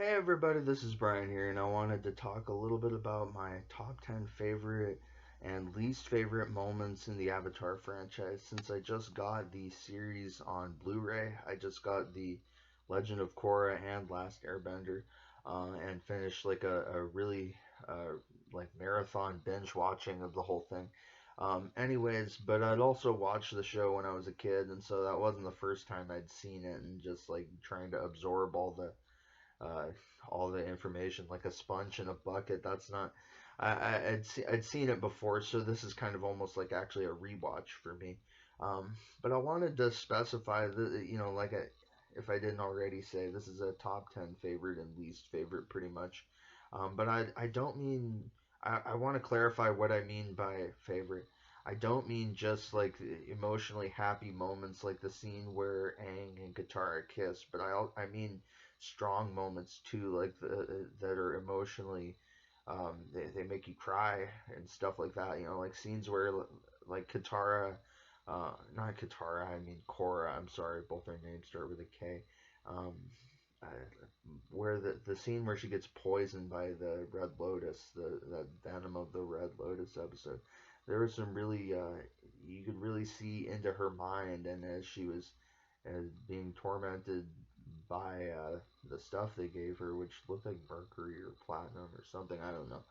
Hey everybody, this is Brian here, and I wanted to talk a little bit about my top 10 favorite and least favorite moments in the Avatar franchise since I just got the series on Blu ray. I just got the Legend of Korra and Last Airbender, and finished like a really uh, like marathon binge watching of the whole thing. Anyways, but I'd also watched the show when I was a kid, and so that wasn't the first time I'd seen it, and just like trying to absorb uh, all the information like a sponge in a bucket. That's not. I'd seen it before, so this is kind of almost like actually a rewatch for me. But I wanted to specify that like if I didn't already say, this is a top 10 favorite and least favorite pretty much. But I don't mean. I want to clarify what I mean by favorite. I don't mean just like emotionally happy moments like the scene where Aang and Katara kiss, but I mean strong moments too, like that are emotionally, they make you cry and stuff like that. Like scenes where like Katara, not Katara, I mean Korra. I'm sorry, both their names start with a K. Um, uh, where the scene where she gets poisoned by the Red Lotus, the venom of the Red Lotus episode. There was some really, you could really see into her mind, and as she was being tormented by the stuff they gave her, which looked like mercury or platinum or something. I don't know.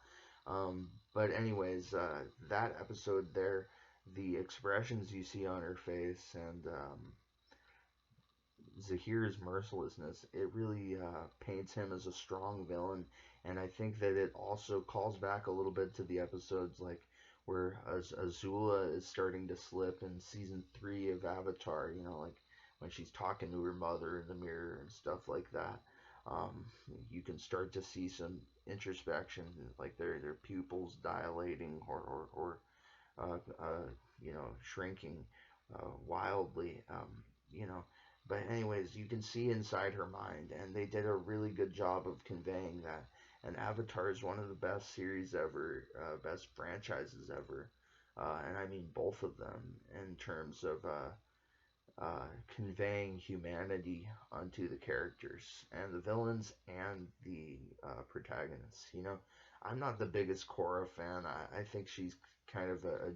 But anyways, that episode there, the expressions you see on her face and Zahir's mercilessness, it really paints him as a strong villain. And I think that it also calls back a little bit to the episodes like where Azula is starting to slip in season 3 of Avatar. Like when she's talking to her mother in the mirror and stuff like that. Um, you can start to see some introspection, like their pupils dilating or shrinking wildly. You know, but anyways, you can see inside her mind, and they did a really good job of conveying that. And Avatar is one of the best series ever, best franchises ever, and I mean both of them in terms of conveying humanity onto the characters and the villains and the protagonists. I'm not the biggest Korra fan. I think she's kind of a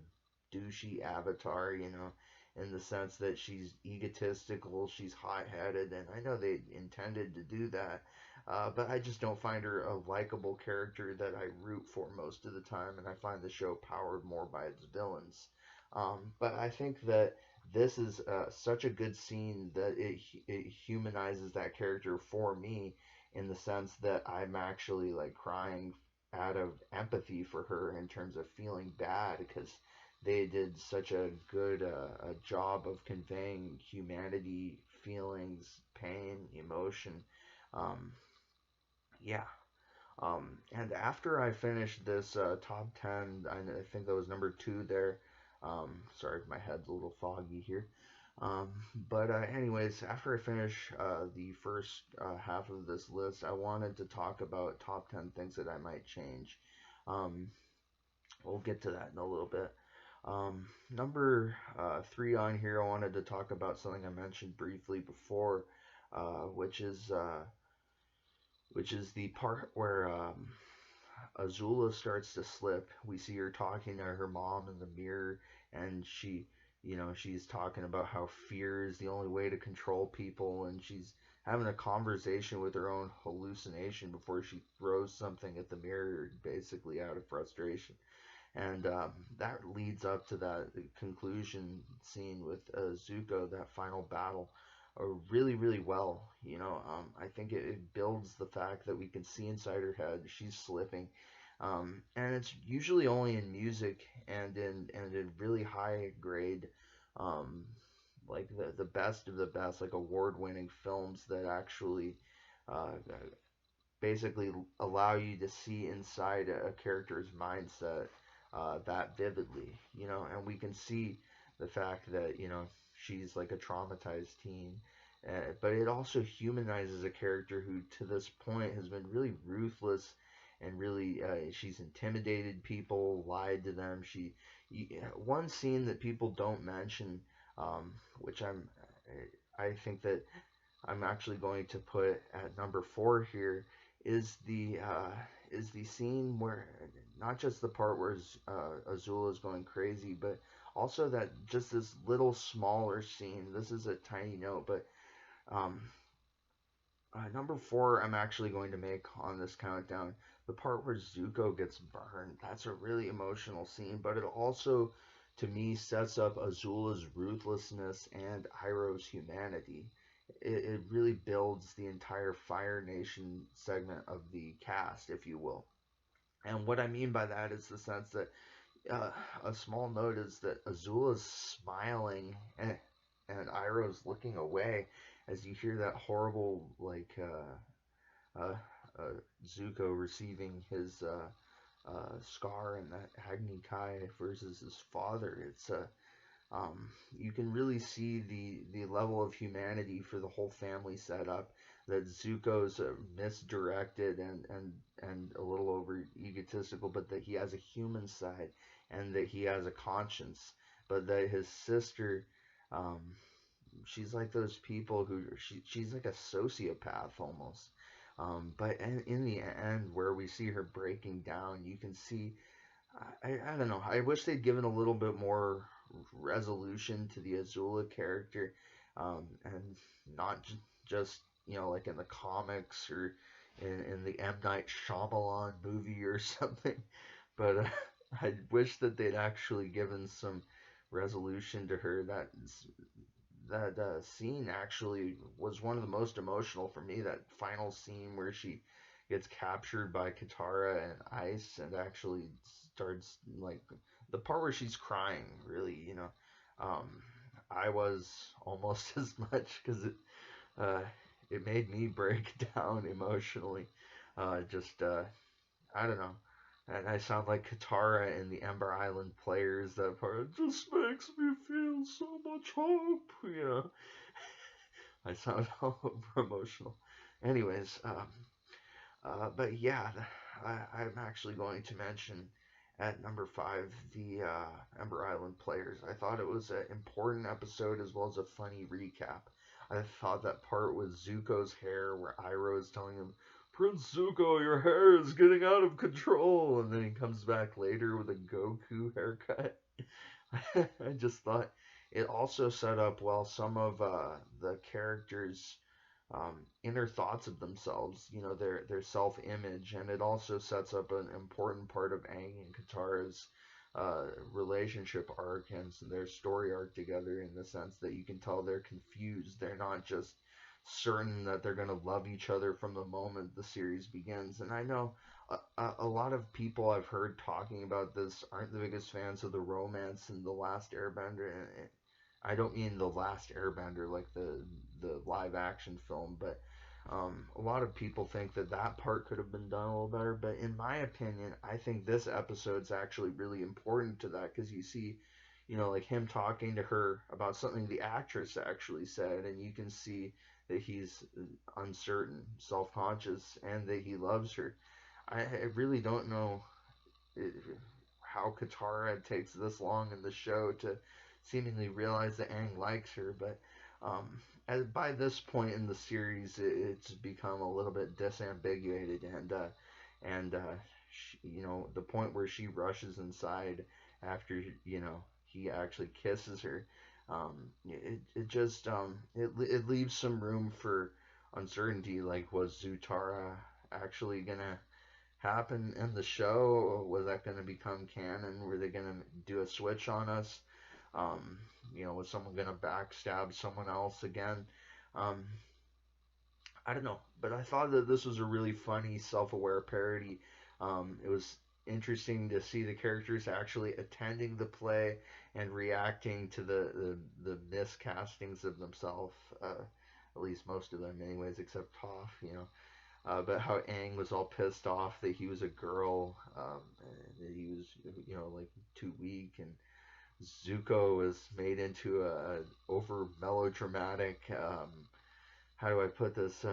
douchey avatar, in the sense that she's egotistical, she's hot headed, and I know they intended to do that. But I just don't find her a likable character that I root for most of the time, and I find the show powered more by its villains. But I think that this is such a good scene that it humanizes that character for me in the sense that I'm actually like crying out of empathy for her in terms of feeling bad because they did such a good a job of conveying humanity, feelings, pain, emotion. Um, yeah. And after I finished this top 10, I think that was number 2 there. Sorry, my head's a little foggy here. Um, but anyways, after I finish the first half of this list, I wanted to talk about top 10 things that I might change. Um, we'll get to that in a little bit. Number 3 on here, I wanted to talk about something I mentioned briefly before, uh, which is uh, which is the part where Azula starts to slip. We see her talking to her mom in the mirror, and she's talking about how fear is the only way to control people, and she's having a conversation with her own hallucination before she throws something at the mirror, basically out of frustration. And that leads up to that conclusion scene with Zuko, that final battle, really, really well. I think it builds the fact that we can see inside her head. She's slipping. And it's usually only in music and in really high grade, um, like the best of the best, like award winning films that actually basically allow you to see inside a character's mindset that vividly, and we can see the fact that, she's like a traumatized teen. But it also humanizes a character who, to this point, has been really ruthless and really, she's intimidated people, lied to them. One scene that people don't mention, which I think that I'm actually going to put at number 4 here, is the scene where not just the part where Azula is going crazy, but also that just this little smaller scene. This is a tiny note, but um, number four, I'm actually going to make on this countdown. The part where Zuko gets burned. That's a really emotional scene, but it also, to me, sets up Azula's ruthlessness and Iroh's humanity. It really builds the entire Fire Nation segment of the cast, if you will. And what I mean by that is the sense that uh, a small note is that Azula's smiling and Iroh's looking away as you hear that horrible uh, uh, Zuko receiving his scar and that Agni Kai versus his father. It's you can really see the level of humanity for the whole family set up. That Zuko's misdirected and a little over egotistical, but that he has a human side and that he has a conscience. But that his sister, um, she's like those people who she's like a sociopath almost. But in the end, where we see her breaking down, you can see I don't know. I wish they'd given a little bit more resolution to the Azula character, and not just like in the comics or in the M Night Shyamalan movie or something. But I wish that they'd actually given some resolution to her. That scene actually was one of the most emotional for me. That final scene where she gets captured by Katara and Ice and actually starts like the part where she's crying. Really, um, I was almost as much because uh, it made me break down emotionally. Just I don't know. And I sound like Katara in the Ember Island Players. That part just makes me feel so much hope. I sound all over emotional. Anyways, but yeah, I'm actually going to mention at number five the Ember Island Players. I thought it was an important episode as well as a funny recap. I thought that part with Zuko's hair, where Iroh is telling him, "Prince Zuko, your hair is getting out of control," and then he comes back later with a Goku haircut. I just thought it also set up well some of the characters' inner thoughts of themselves, their self image, and it also sets up an important part of Aang and Katara's relationship arc and their story arc together in the sense that you can tell they're confused. They're not just certain that they're going to love each other from the moment the series begins. And I know a lot of people I've heard talking about this aren't the biggest fans of the romance in The Last Airbender. And I don't mean The Last Airbender like the live action film, but a lot of people think that part could have been done a little better. But in my opinion, I think this episode's actually really important to that because you see, like him talking to her about something the actress actually said, and you can see that he's uncertain, self conscious, and that he loves her. I really don't know how Katara takes this long in the show to seemingly realize that Aang likes her, but by this point in the series, it's become a little bit disambiguated, and the point where she rushes inside after he actually kisses her, it just it leaves some room for uncertainty. Like, was Zutara actually gonna happen in the show? Was that going to become canon? Were they going to do a switch on us? Um, was someone going to backstab someone else again? Um, I don't know, but I thought that this was a really funny, self-aware parody. It was interesting to see the characters actually attending the play and reacting to the miscastings of themselves. At least most of them, anyways, except Toph. But how Aang was all pissed off that he was a girl, and that he was, like too weak, and Zuko was made into a over melodramatic. How do I put this?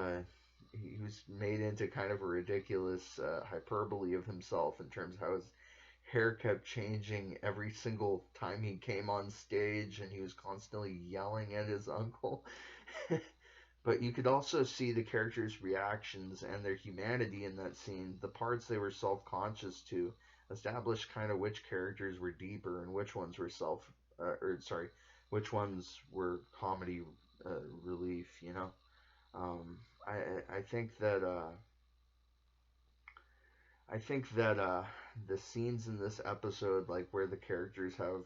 He was made into kind of a ridiculous hyperbole of himself in terms of how his hair kept changing every single time he came on stage, and he was constantly yelling at his uncle. But you could also see the characters' reactions and their humanity in that scene. The parts they were self-conscious to established kind of which characters were deeper and which ones were or sorry, which ones were comedy relief. You know, I think that the scenes in this episode, like where the characters have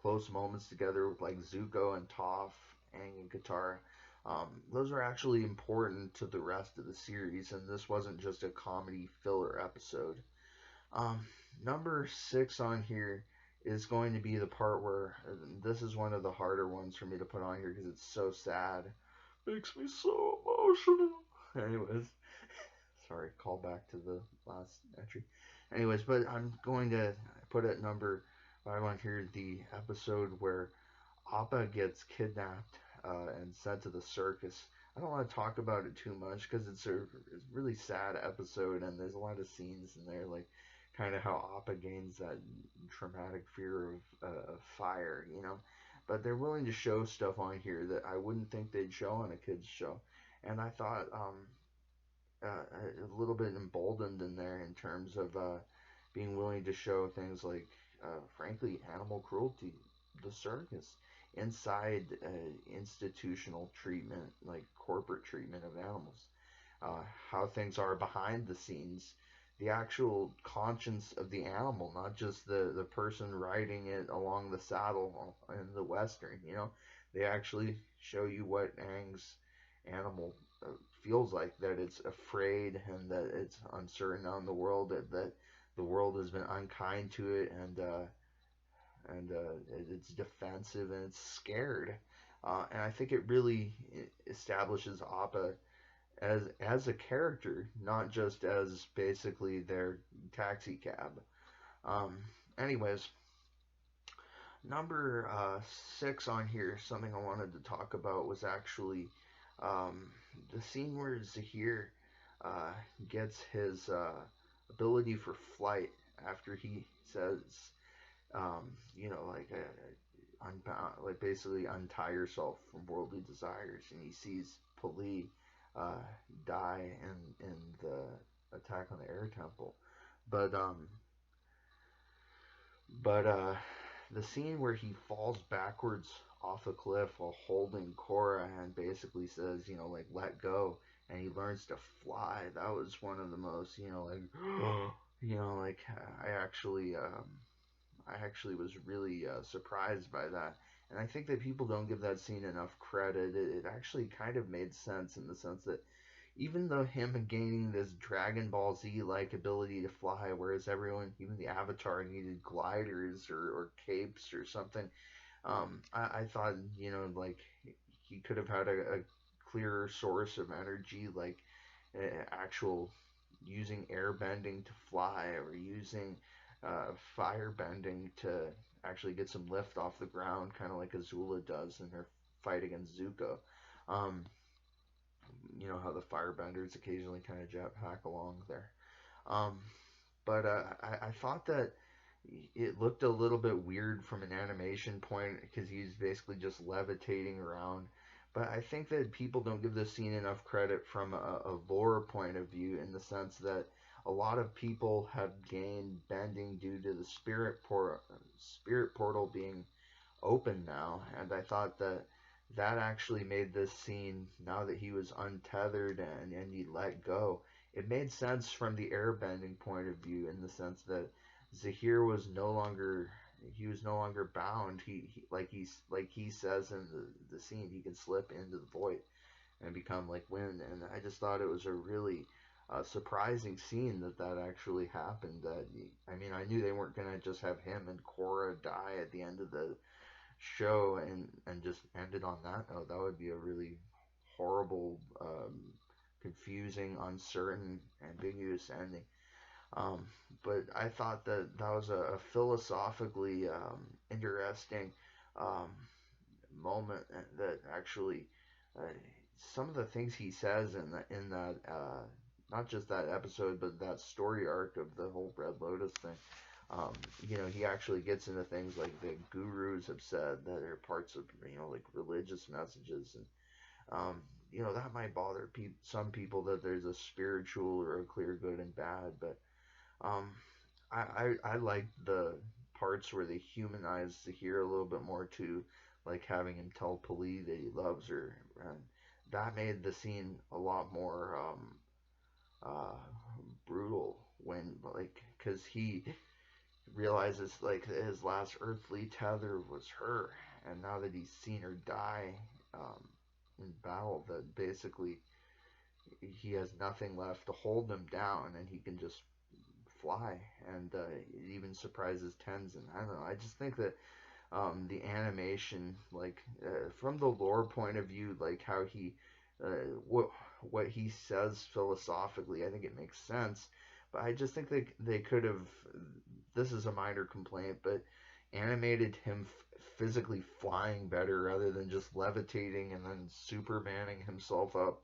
close moments together with like Zuko and Toph, Aang and Katara, those are actually important to the rest of the series, and this wasn't just a comedy filler episode. Um, Number 6 on here is going to be the part where this is one of the harder ones for me to put on here because it's so sad. Makes me so emotional. Anyways, sorry, call back to the last entry. Anyways, but I'm going to put at number 5 on here the episode where Appa gets kidnapped and sent to the circus. I don't want to talk about it too much because it's a really sad episode and there's a lot of scenes in there, like kind of how Appa gains that traumatic fear of fire, you know. But they're willing to show stuff on here that I wouldn't think they'd show on a kids show, and I thought a little bit emboldened in there in terms of being willing to show things like, frankly, animal cruelty, the circus, inside institutional treatment, like corporate treatment of animals, how things are behind the scenes, the actual conscience of the animal, not just the person riding it along the saddle in the western. You know, they actually show you what Aang's animal feels like, that it's afraid and that it's uncertain on the world, that the world has been unkind to it, and it's defensive and it's scared. And I think it really establishes Appa as a character, not just as basically their taxi cab. Um, Anyways, number 6 on here, something I wanted to talk about was actually the scene where Zahir uh, gets his ability for flight after he says, you know, like unbound, like basically untie yourself from worldly desires, and he sees Pali uh, die in the attack on the air temple. But but the scene where he falls backwards off a cliff while holding Korra and basically says, you know, like let go, and he learns to fly. That was one of the most, you know, like you know, like I actually was really surprised by that. And I think that people don't give that scene enough credit. It actually kind of made sense in the sense that even though him gaining this Dragon Ball Z like ability to fly, whereas everyone, even the Avatar, needed gliders or capes or something, I thought, you know, like he could have had a clearer source of energy, like actual using air bending to fly or using fire bending to actually get some lift off the ground, kind of like Azula does in her fight against Zuko. Um, you know how the firebenders occasionally kind of jetpack along there. Um, but I thought that it looked a little bit weird from an animation point because he's basically just levitating around. But I think that people don't give this scene enough credit from a lore point of view, in the sense that a lot of people have gained bending due to the spirit portal being open now, and I thought that that actually made this scene, now that he was untethered and he let go, it made sense from the airbending point of view, in the sense that Zahir was no longer, he was no longer bound. Like he says in the scene, he can slip into the void and become like wind. And I just thought it was a really surprising scene that that actually happened. That, I mean, I knew they weren't gonna just have him and Korra die at the end of the show and just end it on that note. That would be a really horrible, confusing, uncertain, ambiguous ending. Um, but I thought that that was a philosophically interesting um, moment that actually uh, some of the things he says in that not just that episode but that story arc of the whole Red Lotus thing. You know, he actually gets into things like the gurus have said that are parts of, you know, like religious messages, and that might bother some people, that there's a spiritual or a clear good and bad, but um, I like the parts where they humanize Zahir a little bit more too, like having him tell Pali that he loves her, and that made the scene a lot more uh, brutal when, like, because he realizes like his last earthly tether was her, and now that he's seen her die um, in battle, that basically he has nothing left to hold him down, and he can just fly, and it even surprises Tenzin. I don't know. I just think that the animation, like from the lore point of view, like how he, what he says philosophically, I think it makes sense. But I just think they could have. This is a minor complaint, but animated him physically flying better rather than just levitating and then supermaning himself up.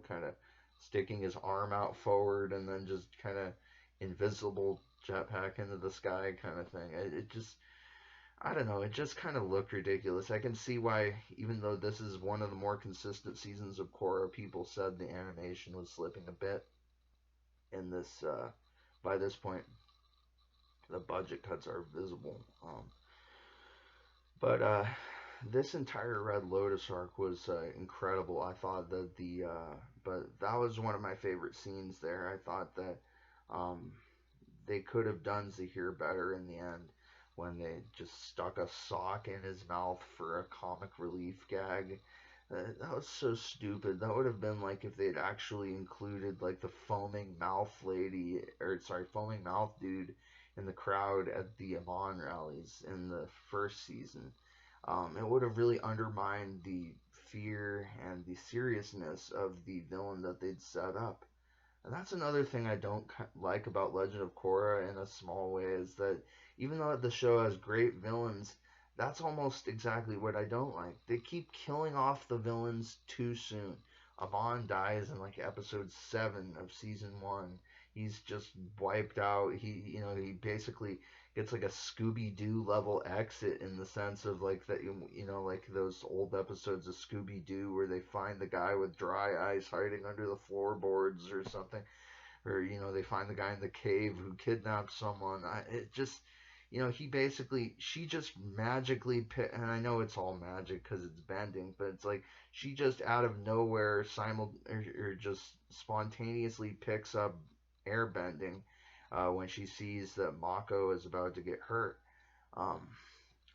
Kind of sticking his arm out forward and then just kind of invisible jetpack into the sky kind of thing. It just, I don't know, it just kind of looked ridiculous. I can see why, even though this is one of the more consistent seasons of Korra, people said the animation was slipping a bit in this. By this point, the budget cuts are visible. But this entire Red Lotus arc was incredible. I thought that but that was one of my favorite scenes there. I thought that um, they could have done Zahir better in the end when they just stuck a sock in his mouth for a comic relief gag. That was so stupid. That would have been like if they'd actually included like the foaming mouth lady, or sorry, foaming mouth dude in the crowd at the Amon rallies in the first season. It would have really undermined the fear and the seriousness of the villain that they'd set up. And that's another thing I don't like about Legend of Korra in a small way, is that even though the show has great villains, that's almost exactly what I don't like. They keep killing off the villains too soon. Amon dies in like episode 7 of season 1. He's just wiped out. He basically gets like a Scooby Doo level exit, in the sense of like that, like those old episodes of Scooby Doo where they find the guy with dry eyes hiding under the floorboards or something, or they find the guy in the cave who kidnapped someone. It just, she just magically and I know it's all magic because it's bending, but it's like she just out of nowhere or just spontaneously picks up airbending when she sees that Mako is about to get hurt. Um,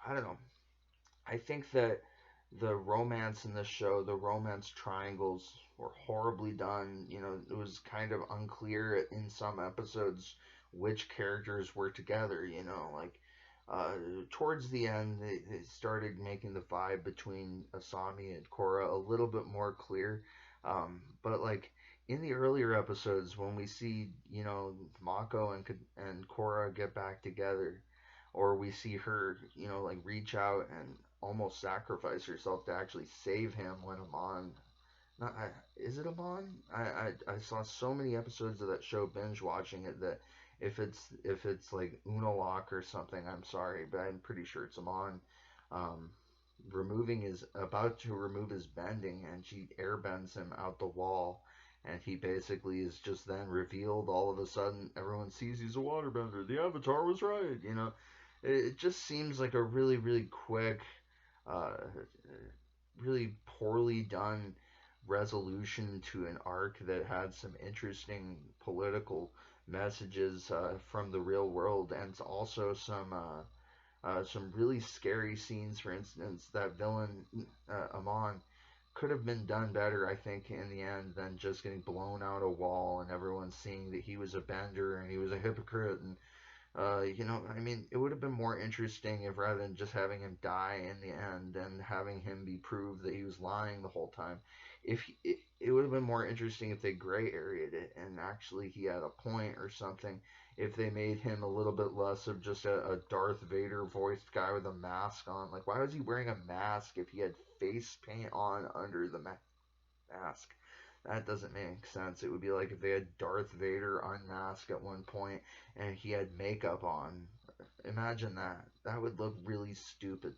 I don't know. I think that the romance in this show, the romance triangles, were horribly done. It was kind of unclear in some episodes which characters were together. Like uh, towards the end, they started making the vibe between Asami and Korra a little bit more clear. But like in the earlier episodes, when we see Mako and Korra get back together, or we see her like reach out and almost sacrifice herself to actually save him when Amon. Not is it Amon? I saw so many episodes of that show binge watching it that if it's like Unalak or something, I'm sorry, but I'm pretty sure it's Amon. Um, about to remove his bending, and she airbends him out the wall, and he basically is just then revealed. All of a sudden, everyone sees he's a waterbender. The Avatar was right. It just seems like a really, really quick, uh, really poorly done resolution to an arc that had some interesting political messages from the real world, and also some really scary scenes. For instance, that villain Amon could have been done better, I think, in the end, than just getting blown out a wall and everyone seeing that he was a bender and he was a hypocrite. And I mean, it would have been more interesting if, rather than just having him die in the end and having him be proved that he was lying the whole time, it would have been more interesting if they gray areaed it and actually he had a point or something. If they made him a little bit less of just a Darth Vader voiced guy with a mask on. Like, why was he wearing a mask if he had face paint on under the mask? That doesn't make sense. It would be like if they had Darth Vader unmasked at one point and he had makeup on. Imagine that. That would look really stupid.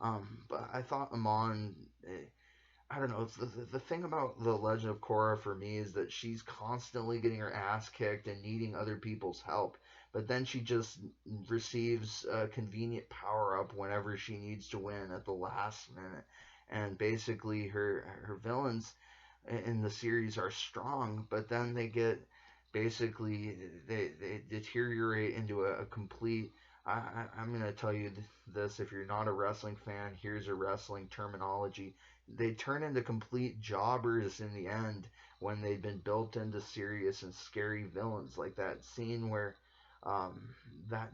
But I thought Amon, I don't know. It's the thing about the Legend of Korra for me is that she's constantly getting her ass kicked and needing other people's help, but then she just receives a convenient power up whenever she needs to win at the last minute. And basically, her villains in the series are strong, but then they get basically they deteriorate into a complete. I'm gonna tell you this: if you're not a wrestling fan, here's a wrestling terminology. They turn into complete jobbers in the end when they've been built into serious and scary villains, like that scene where um, that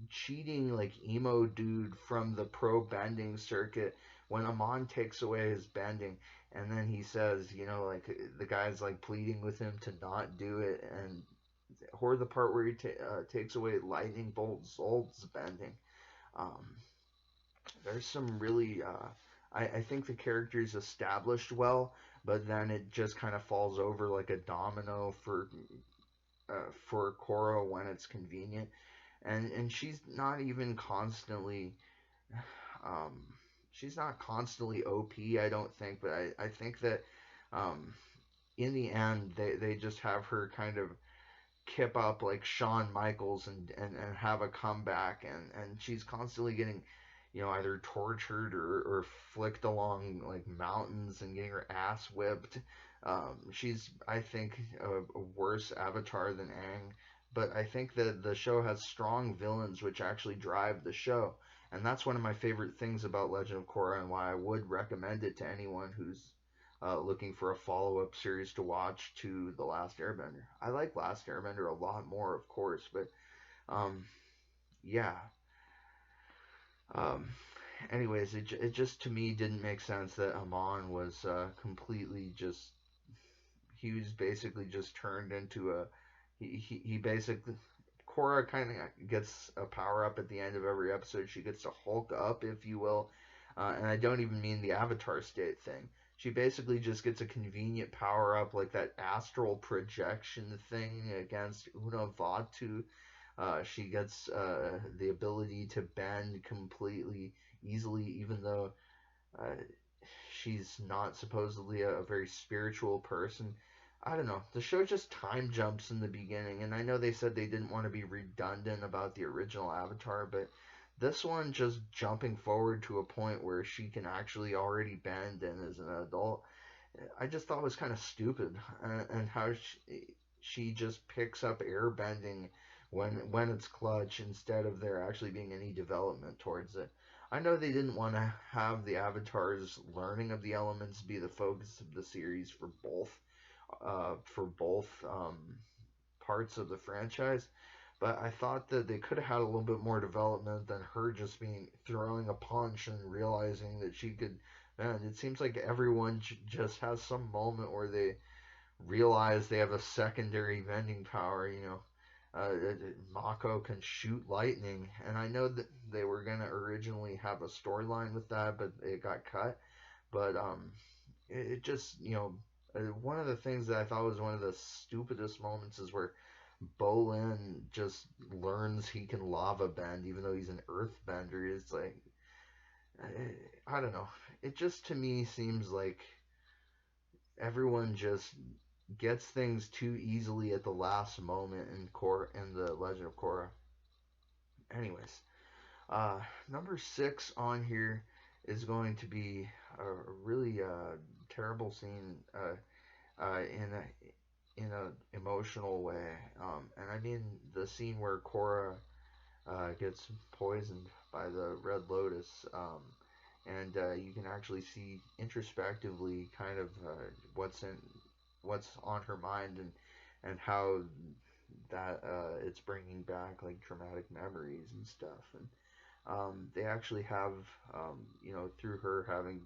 cheating like emo dude from the pro bending circuit, when Amon takes away his bending and then he says, like the guy's like pleading with him to not do it, and or the part where he takes away lightning bolt Zolt's bending. um, there's some really I think the character's established well, but then it just kind of falls over like a domino for Korra when it's convenient, and um, she's not constantly OP, I don't think, but I think that um, in the end they just have her kind of kip up like Shawn Michaels and have a comeback, and she's constantly getting either tortured or flicked along like mountains and getting her ass whipped. She's, I think, a worse avatar than Aang, but I think that the show has strong villains which actually drive the show, and that's one of my favorite things about Legend of Korra, and why I would recommend it to anyone who's looking for a follow-up series to watch to The Last Airbender. I like Last Airbender a lot more, of course, but um, yeah. Um, anyways, it just to me didn't make sense that Amon was completely just, he was basically just turned into a, he basically, Korra kind of gets a power up at the end of every episode. She gets to Hulk up, if you will, and I don't even mean the Avatar state thing. She basically just gets a convenient power up like that astral projection thing against Unavatu. She gets the ability to bend completely easily, even though uh, she's not supposedly a very spiritual person. I don't know. The show just time jumps in the beginning, and I know they said they didn't want to be redundant about the original Avatar, but this one just jumping forward to a point where she can actually already bend and is an adult, I just thought was kind of stupid. And how she just picks up air bending when it's clutch instead of there actually being any development towards it. I know they didn't want to have the avatars learning of the elements be the focus of the series for both parts of the franchise, but I thought that they could have had a little bit more development than her just being throwing a punch and realizing that she could. Man, it seems like everyone just has some moment where they realize they have a secondary vending power. Mako can shoot lightning, and I know that they were gonna originally have a storyline with that, but it got cut. But it just one of the things that I thought was one of the stupidest moments is where Bolin just learns he can lava bend, even though he's an earth bender. It's like, I don't know. It just to me seems like everyone just gets things too easily at the last moment in the Legend of Korra. Anyways, number 6 on here is going to be a really terrible scene in a emotional way, and I mean the scene where Korra gets poisoned by the Red Lotus, and you can actually see introspectively kind of what's on her mind, and how that it's bringing back like traumatic memories and stuff, and they actually have through her having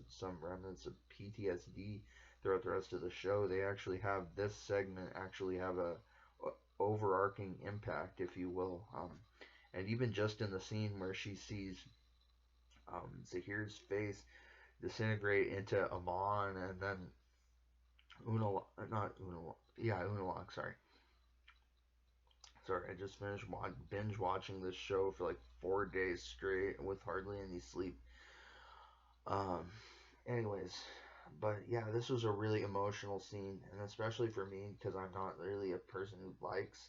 some remnants of PTSD throughout the rest of the show, they actually have this segment actually have a overarching impact, if you will. And even just in the scene where she sees Zahir's face disintegrate into Amon, and then Unalaq, sorry, I just finished binge watching this show for like 4 days straight with hardly any sleep. Um, Anyways, but yeah, this was a really emotional scene, and especially for me because I'm not really a person who likes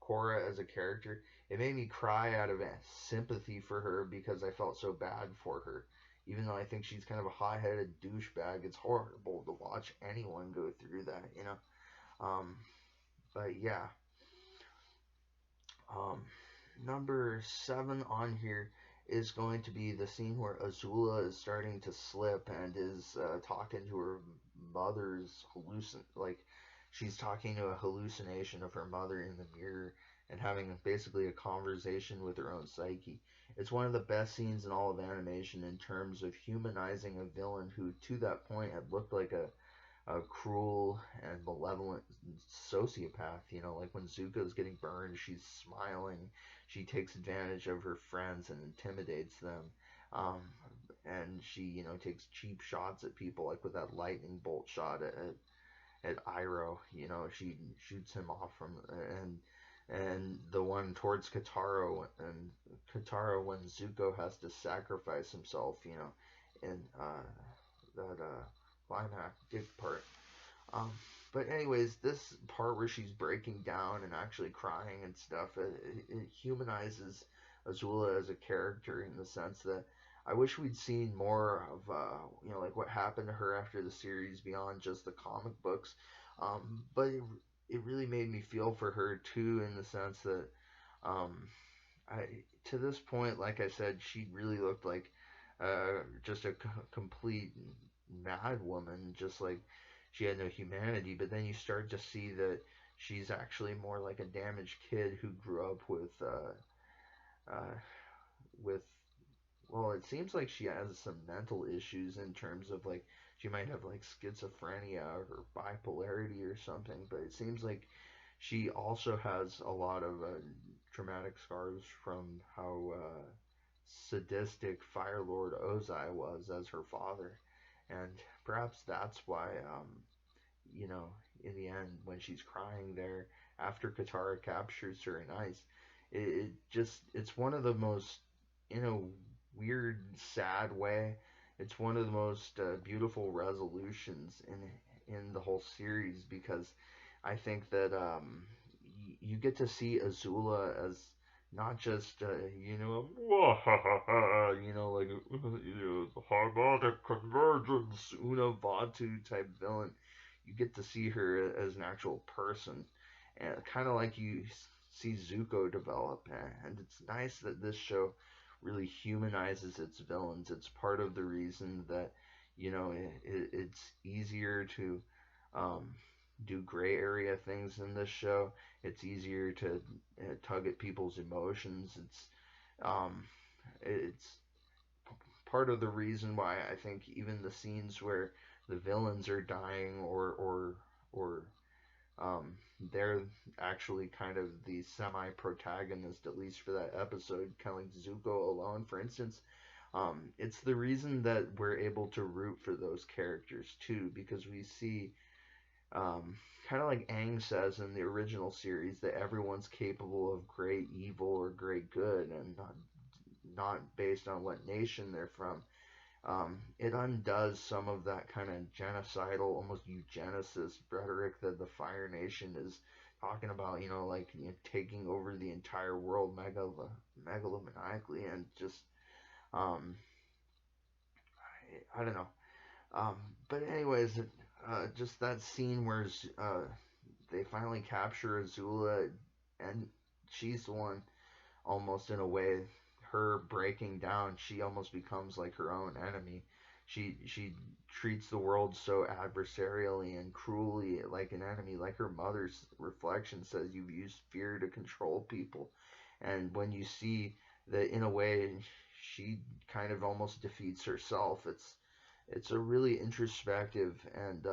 Korra as a character. It made me cry out of sympathy for her because I felt so bad for her. Even though I think she's kind of a hot-headed douchebag, it's horrible to watch anyone go through that, you know. Um, but yeah, um, number 7 on here is going to be the scene where Azula is starting to slip and is talking to her mother's like she's talking to a hallucination of her mother in the mirror and having basically a conversation with her own psyche. It's one of the best scenes in all of animation in terms of humanizing a villain who to that point had looked like a cruel and malevolent sociopath. You know, like when Zuko is getting burned, she's smiling. She takes advantage of her friends and intimidates them. Um, and she, takes cheap shots at people, like with that lightning bolt shot at Iroh. You know, she shoots him off from and the one towards Katara when Zuko has to sacrifice himself. You know, in that climactic part. um, but anyways, this part where she's breaking down and actually crying and stuff, it humanizes Azula as a character in the sense that I wish we'd seen more of, like what happened to her after the series beyond just the comic books. But it really made me feel for her too, in the sense that, um, I, to this point, like I said, she really looked like just a complete mad woman, just like she had no humanity. But then you start to see that she's actually more like a damaged kid who grew up uh, with well, it seems like she has some mental issues in terms of like she might have like schizophrenia or bipolarity or something, but it seems like she also has a lot of traumatic scars from how sadistic Fire Lord Ozai was as her father, and perhaps that's why, you know, in the end when she's crying there after Katara captures her in ice, it just it's one of the most, in a weird, sad way. It's one of the most beautiful resolutions in the whole series because I think that you get to see Azula as not just like the harmonic convergence Unavatu type villain. You get to see her as an actual person, and kind of like you see Zuko develop. And it's nice that this show really humanizes its villains. It's part of the reason that it's easier to um, do gray area things in this show. It's easier to tug at people's emotions. Um, it's part of the reason why I think even the scenes where the villains are dying or um, they're actually kind of the semi-protagonist, at least for that episode, kind of like Zuko alone, for instance. It's the reason that we're able to root for those characters too, because we see, um, kind of like Aang says in the original series, that everyone's capable of great evil or great good, and not based on what nation they're from. It undoes some of that kind of genocidal, almost eugenicist rhetoric that the Fire Nation is talking about, like taking over the entire world megalomaniacally, and just, um, I don't know. Um, but anyways, just that scene where they finally capture Azula, and she's the one, almost in a way, her breaking down, she almost becomes like her own enemy. She treats the world so adversarially and cruelly like an enemy. Like her mother's reflection says, you've used fear to control people. And when you see that, in a way, she kind of almost defeats herself, it's a really introspective and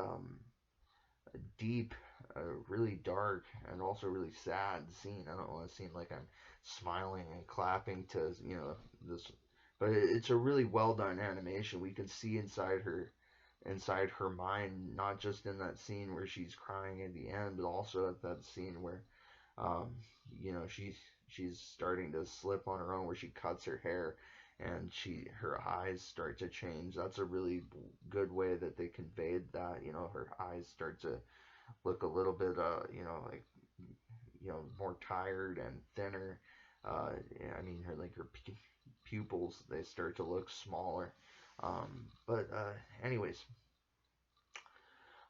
deep, really dark, and also really sad scene. I don't want to seem like I'm smiling and clapping to this, but it's a really well done animation. We can see inside her mind, not just in that scene where she's crying at the end, but also at that scene where um, she's starting to slip on her own, where she cuts her hair. and her eyes start to change. That's a really good way that they conveyed that. Her eyes start to look a little bit, like more tired and thinner. I mean, her pupils, they start to look smaller. But anyways,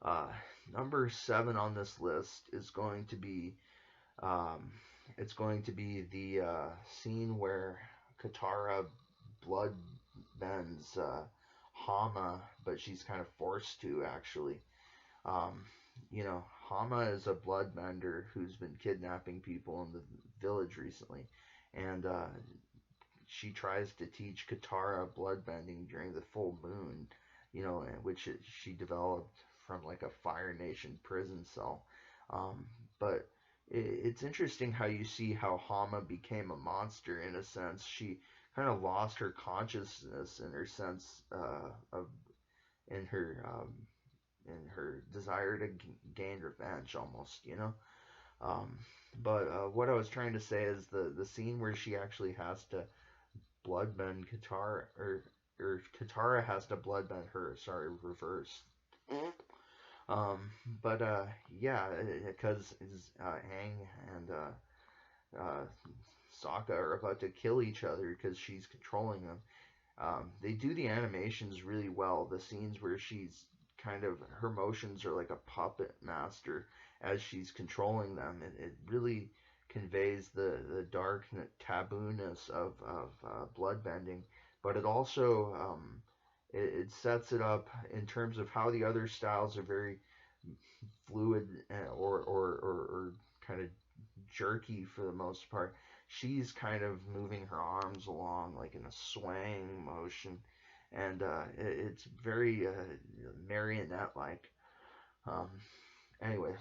uh, number 7 on this list is going to be um, it's going to be the scene where Katara blood bends Hama, but she's kind of forced to actually. Um, Hama is a bloodbender who's been kidnapping people in the village recently, and she tries to teach Katara bloodbending during the full moon, which she developed from like a Fire Nation prison cell. But it's interesting how you see how Hama became a monster in a sense. She kind of lost her consciousness in her sense of in her desire to gain revenge, almost. Um, but what I was trying to say is the scene where she actually has to bloodbend Katara, or Katara has to bloodbend her. Sorry, reverse. Um, but yeah, because Aang and uh, Sokka are about to kill each other because she's controlling them. They do the animations really well. The scenes where she's kind of, her motions are like a puppet master as she's controlling them. It really conveys the dark tabooness of bloodbending, but it also it sets it up in terms of how the other styles are very fluid or kind of jerky for the most part. She's kind of moving her arms along like in a swaying motion, and it's very marionette-like. Um, Anyways,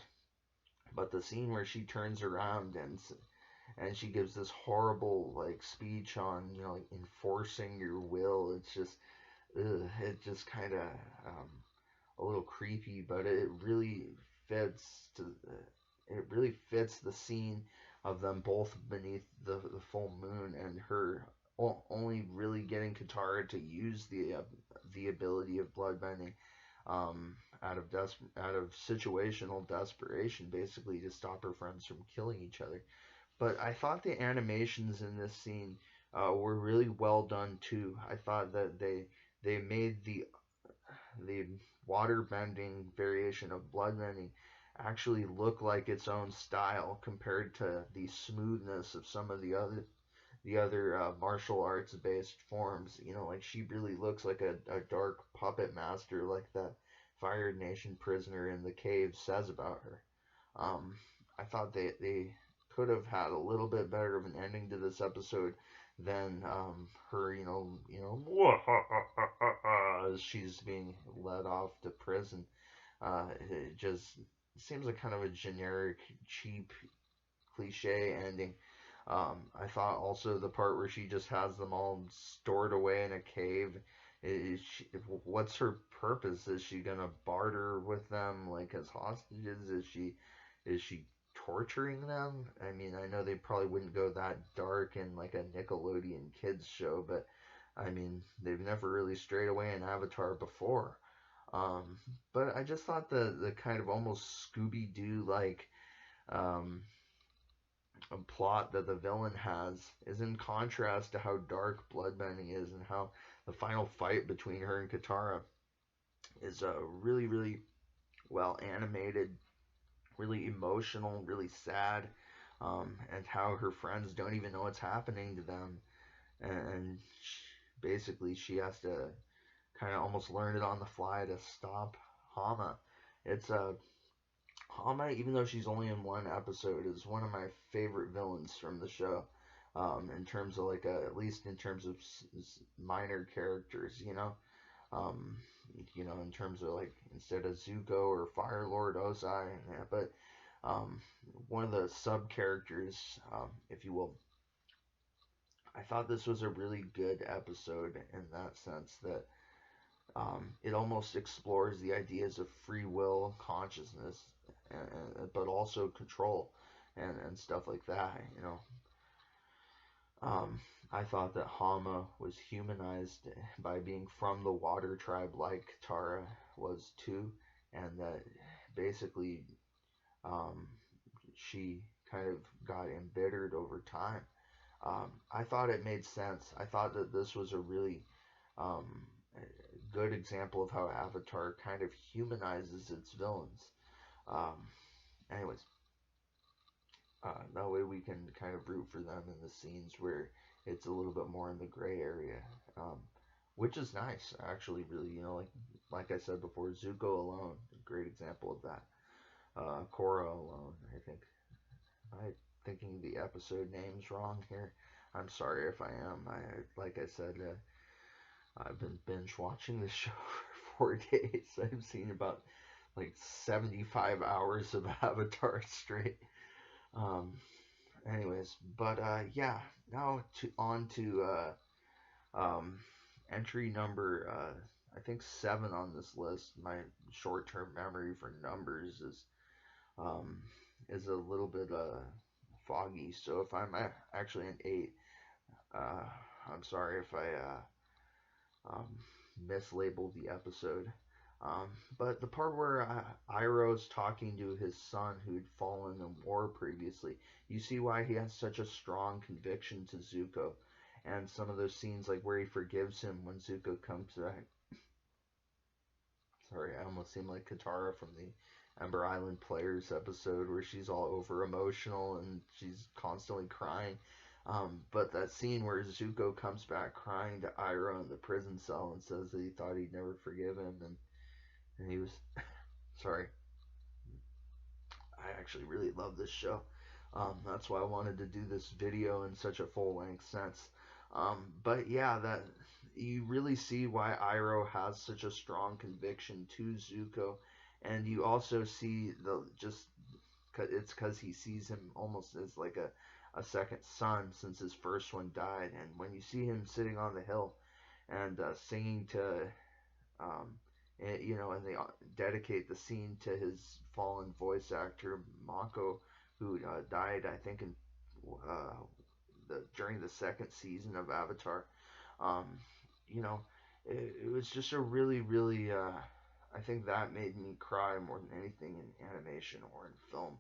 but the scene where she turns around and she gives this horrible like speech on like enforcing your will. It's just it just kind of um, a little creepy, but fits to it really fits the scene of them both beneath the full moon and her only really getting Katara to use the ability of bloodbending out of situational desperation, basically to stop her friends from killing each other. But I thought the animations in this scene were really well done too. I thought that they made the water bending variation of bloodbending actually look like its own style compared to the smoothness of some of the other martial arts based forms. Like she really looks like a dark puppet master, like that Fire Nation prisoner in the cave says about her. I thought they could have had a little bit better of an ending to this episode than her, as she's being led off to prison. It just seems like kind of a generic, cheap, cliche ending. I thought also the part where she just has them all stored away in a cave. What's her purpose? Is she gonna barter with them like as hostages? Is she torturing them? I mean, I know they probably wouldn't go that dark in like a Nickelodeon kids show, but I mean, they've never really strayed away in Avatar before. Um, but I just thought the kind of almost Scooby Doo like um, plot that the villain has is in contrast to how dark bloodbending is, and how the final fight between her and Katara is really, really well animated, really emotional, really sad, and how her friends don't even know what's happening to them, and basically she has to kind of almost learn it on the fly to stop Hama. It's Hama, even though she's only in one episode, is one of my favorite villains from the show. In terms of like at least in terms of minor characters. Um, in terms of like instead of Zuko or Fire Lord Ozai, yeah, but um, one of the sub characters, if you will. I thought this was a really good episode in that sense that it almost explores the ideas of free will, consciousness, but also control and stuff like that. Um, I thought that Hama was humanized by being from the water tribe like Katara was too, and that basically um, she kind of got embittered over time. I thought it made sense. I thought that this was a really um, good example of how Avatar kind of humanizes its villains. Um, anyways, that way we can kind of root for them in the scenes where it's a little bit more in the gray area, um, which is nice, actually. Really, like I said before, Zuko alone, a great example of that. Korra alone, I think. Am I thinking the episode names wrong here? I'm sorry if I am. Like I said, I've been binge watching this show for 4 days. I've seen about like 75 hours of Avatar straight. Um, anyways, but yeah, now on to um, entry number I think 7 on this list. My short-term memory for numbers um, is a little bit foggy. So if I'm actually an 8, uh, I'm sorry if I um, mislabeled the episode. Um, but the part where Iroh's talking to his son who'd fallen in war previously, you see why he has such a strong conviction to Zuko. And some of those scenes, like where he forgives him when Zuko comes back. Sorry, I almost seem like Katara from the Ember Island Players episode where she's all over emotional and she's constantly crying. But that scene where Zuko comes back crying to Iroh in the prison cell and says that he thought he'd never forgive him, and he was sorry. I actually really love this show. That's why I wanted to do this video in such a full length sense. But yeah, that you really see why Iroh has such a strong conviction to Zuko, and you also see the just it's because he sees him almost as like a second son since his first one died, and when you see him sitting on the hill and singing to um, and they dedicate the scene to his fallen voice actor Mako, who died, I think, in uh, during the second season of Avatar. Um, you know, it was just a really, really. I think that made me cry more than anything in animation or in film.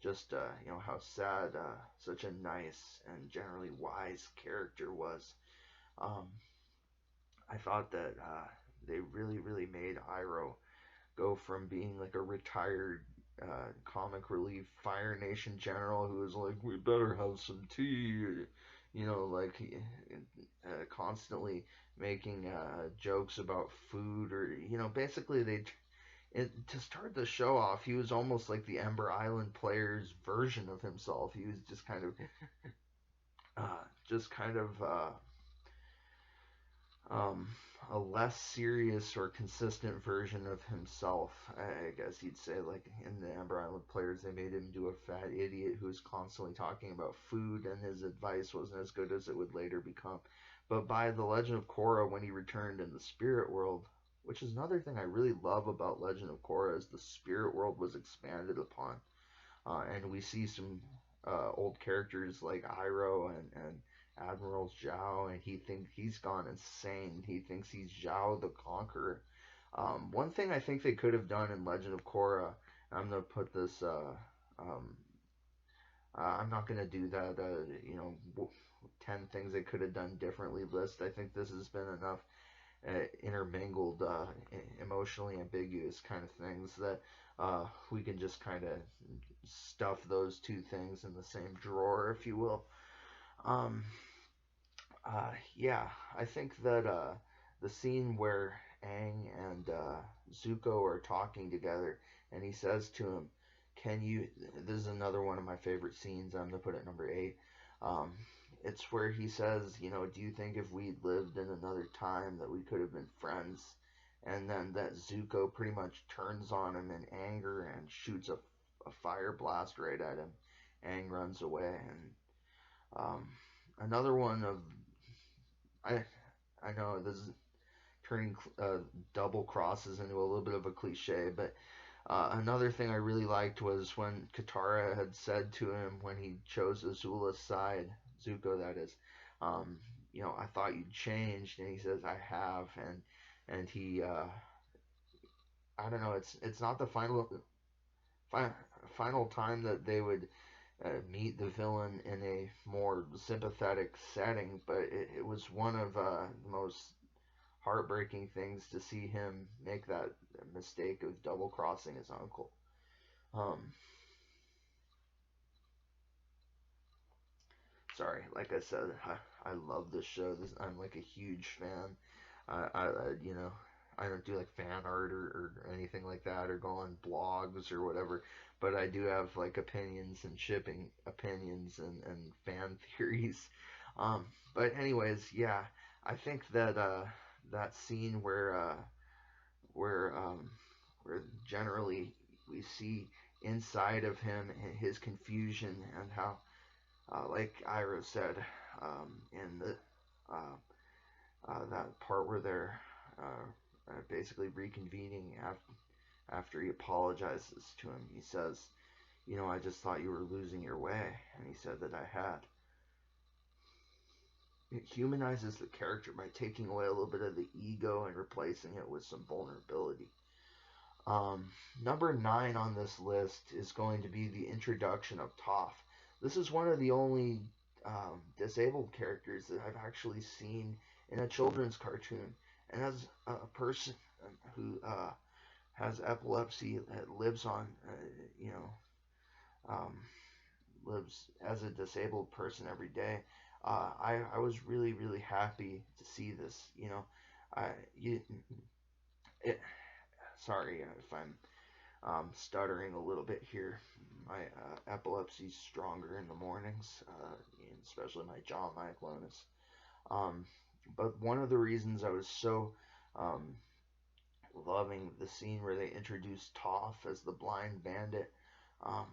Just how sad such a nice and generally wise character was. Um, I thought that they really, really made Iroh go from being like a retired comic relief Fire Nation general who was like, we better have some tea, like constantly making jokes about food or, basically to start the show off, he was almost like the Ember Island player's version of himself. He was just kind of um, a less serious or consistent version of himself. I guess you'd say, like in the Ember Island Players, they made him do a fat idiot who was constantly talking about food, and his advice wasn't as good as it would later become. But by The Legend of Korra, when he returned in the spirit world, which is another thing I really love about Legend of Korra, is the spirit world was expanded upon, and we see some old characters like Iroh and Admiral Zhao, and he thinks he's gone insane. He thinks he's Zhao the Conqueror. One thing I think they could have done in Legend of Korra, I'm gonna put this. Um, I'm not gonna do that. 10 things they could have done differently list. I think this has been enough intermingled, emotionally ambiguous kind of things that we can just kind of stuff those two things in the same drawer, if you will. Um, yeah, I think that the scene where Aang and Zuko are talking together, and he says to him, "Can you?" This is another one of my favorite scenes. I'm gonna put it number 8. Um, it's where he says, "Do you think if we lived in another time that we could have been friends?" And then that Zuko pretty much turns on him in anger and shoots a fire blast right at him. Aang runs away, and um, another one of I I know this is turning double crosses into a little bit of a cliche, but another thing I really liked was when Katara had said to him when he chose Azula's side, Zuko that is, um, I thought you'd changed, and he says, I have, and he, I don't know, it's not the fi- final time that they would meet the villain in a more sympathetic setting, but it was one of the most heartbreaking things to see him make that mistake of double crossing his uncle. Um, Sorry, like I said, I love this show. I'm like a huge fan. You know, I don't do like fan art or anything like that, or go on blogs or whatever. But I do have like opinions and shipping opinions and fan theories. Um, but anyways, yeah, I think that that scene where where generally we see inside of him and his confusion and how like Ira said in the that part where they're basically reconvening after he apologizes to him. He says, I just thought you were losing your way, and he said that I had. It humanizes the character by taking away a little bit of the ego and replacing it with some vulnerability. Number 9 on this list is going to be the introduction of Toph. This is one of the only disabled characters that I've actually seen in a children's cartoon. And as a person who has epilepsy that lives on, um, lives as a disabled person every day, I was really, really happy to see this. I, you, it, sorry if I'm stuttering a little bit here. My epilepsy's stronger in the mornings, especially my jaw myoclonus. Um, but one of the reasons I was so um, loving the scene where they introduced Toph as the blind bandit um,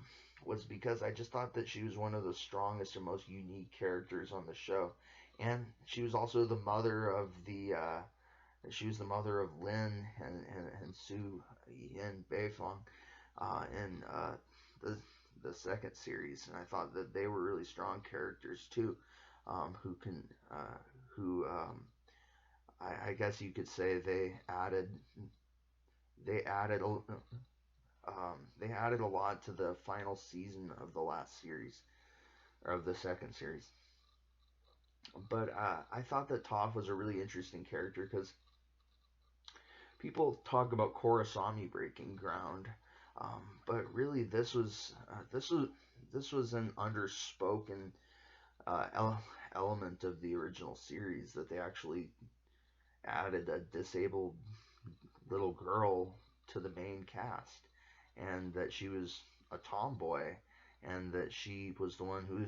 was because I just thought that she was one of the strongest and most unique characters on the show, and she was also the mother of the she was the mother of Lin and Su Yin Beifong in the second series, and I thought that they were really strong characters too, who can who I guess you could say they added a they added a lot to the final season of the last series or of the second series. But I thought that Toph was a really interesting character because people talk about Korrasami breaking ground, but really this was an underspoken element of the original series that they actually added a disabled little girl to the main cast, and that she was a tomboy, and that she was the one who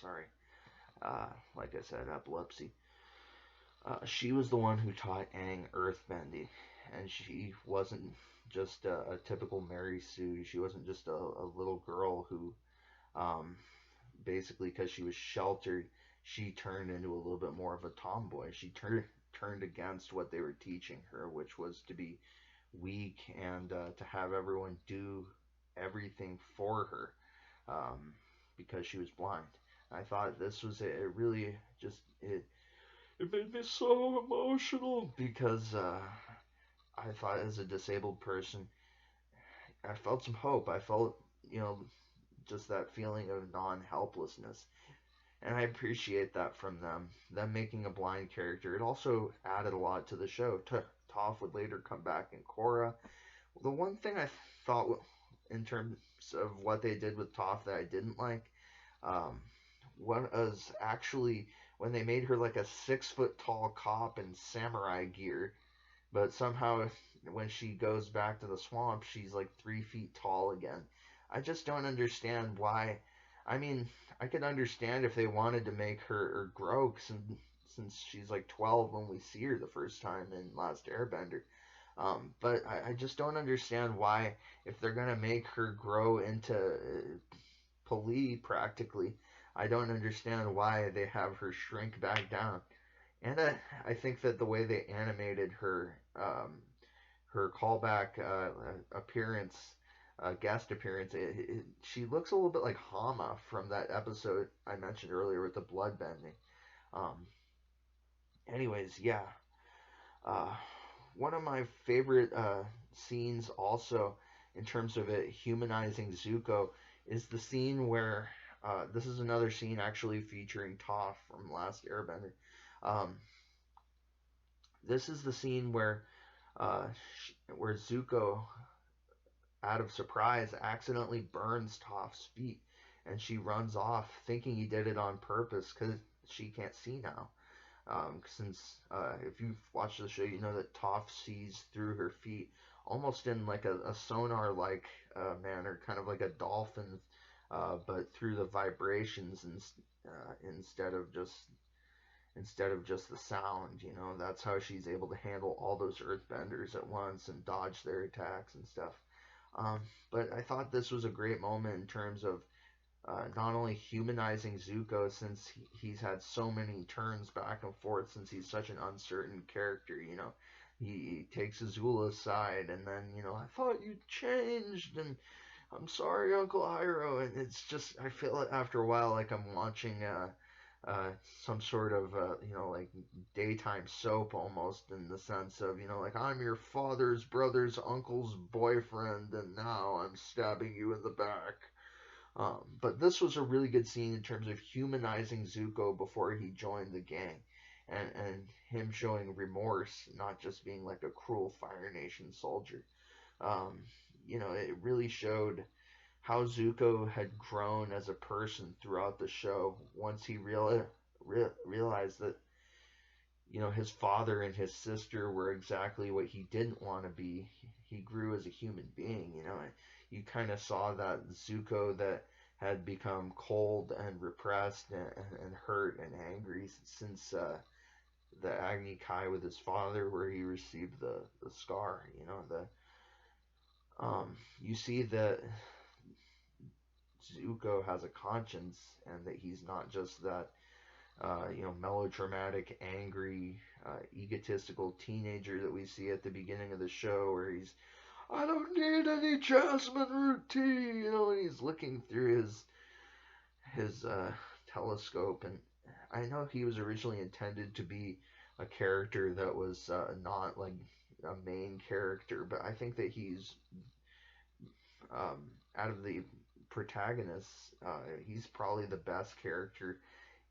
sorry, like I said, epilepsy. She was the one who taught Aang earthbending, and she wasn't just a typical Mary Sue. She wasn't just a little girl who, um, basically, because she was sheltered, she turned into a little bit more of a tomboy. She turned against what they were teaching her, which was to be weak and to have everyone do everything for her because she was blind. I thought this was a really just it made me so emotional because I thought as a disabled person, I felt some hope. I felt, just that feeling of non-helplessness. And I appreciate that from them. Them making a blind character. It also added a lot to the show. Toph would later come back in Korra. The one thing I thought in terms of what they did with Toph that I didn't like, um, was actually when they made her like a 6 foot tall cop in samurai gear, but somehow when she goes back to the swamp, she's like 3 feet tall again. I just don't understand why. I mean, I could understand if they wanted to make her grow since she's like 12 when we see her the first time in Last Airbender. But I just don't understand why, if they're gonna make her grow into Pali practically, I don't understand why they have her shrink back down. And I think that the way they animated her callback appearance guest appearance. She looks a little bit like Hama from that episode I mentioned earlier with the bloodbending. Um, anyways, yeah. Uh, one of my favorite scenes, also in terms of it humanizing Zuko, is the scene where this is another scene actually featuring Toph from Last Airbender. Um, this is the scene uh, where Zuko, out of surprise, accidentally burns Toph's feet, and she runs off thinking he did it on purpose because she can't see now. Since if you've watched the show, you know that Toph sees through her feet almost in like a sonar-like manner, kind of like a dolphin, but through the vibrations and instead of just the sound. You know, that's how she's able to handle all those Earthbenders at once and dodge their attacks and stuff. Um, but I thought this was a great moment in terms of not only humanizing Zuko, since he's had so many turns back and forth, since he's such an uncertain character. You know, he takes Azula's side, and then, you know, I thought you changed, and I'm sorry, Uncle Iroh. And it's just, I feel it after a while like I'm watching uh, some sort of you know, like daytime soap, almost, in the sense of, you know, like, I'm your father's brother's uncle's boyfriend, and now I'm stabbing you in the back. But this was a really good scene in terms of humanizing Zuko before he joined the gang, and him showing remorse, not just being like a cruel Fire Nation soldier. Um, you know, it really showed how Zuko had grown as a person throughout the show once he realized that, you know, his father and his sister were exactly what he didn't want to be. He grew as a human being, you know. You kind of saw that Zuko that had become cold and repressed and hurt and angry since the Agni Kai with his father, where he received the scar. You know, you see that Zuko has a conscience, and that he's not just that you know, melodramatic, angry, egotistical teenager that we see at the beginning of the show, where I don't need any Jasmine root tea, you know, and he's looking through his telescope. And I know he was originally intended to be a character that was not like a main character, but I think that he's out of the protagonists, he's probably the best character